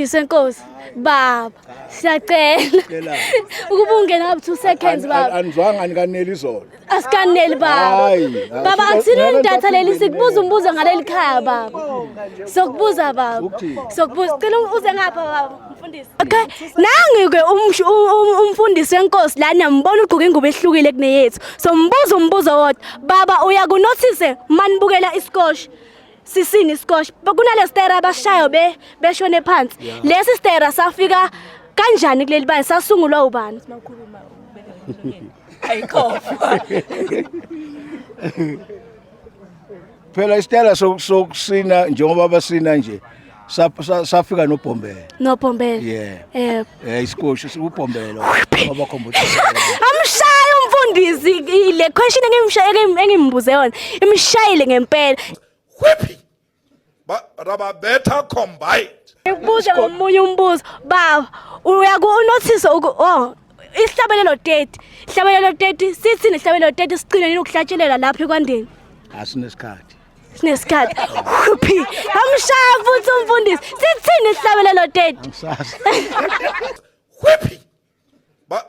Senkosi baba siyacela ukuba ungena up 2 seconds baba anizwanga nikaneli izolo asikaneli baba baba akusini idatha leli sikubuza umbuzo ngaleli khaya baba sokubuza baba sokubuza cela uze ngapha baba mfundisi okay nangi ke umfundisi wenkosi lana mbona ugqoka ingubo ehlukile kuneyethu so mbuzo umbuzo wodwa baba uyakunothise manibukela iskoshi sisini iskoshi kunale stera abashayo beshone phansi lesi stera safika kanjani kuleli bani sasungulwa ubani simakhuluma ayikhofa phela istela sokusina njengoba basina nje safika nobhombela iskoshi sikubhombela abakhombotha amshaya umfundisi le question engimbuze yona imshayile ngempela whippy raba better combined Ngibuza ngomunye umbuzo baba uyakunothisa isihlabelelo 30 sithi nehlabelelo 30 sicine nini ukuhlatshelela lapha ekwandeni asinesikhathi whippy amshaya futhi umfundisi sithini isihlabelelo 30 whippy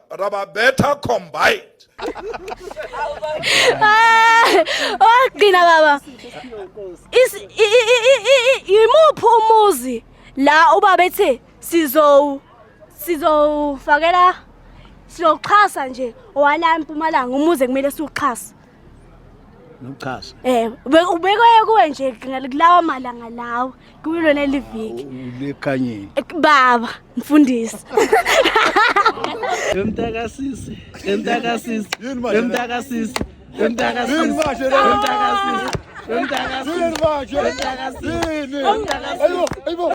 raba better combined Ogcina baba yimuphi umuzi la ubaba ethe sizofakela sizoxhasa nje wala eMpumalanga umuzi kumele siuxhasa nokuchasa ubekwe kuwe nje ngalawa malanga lawo kulo leliviki lekhanyeni baba mfundisi Emtakasisi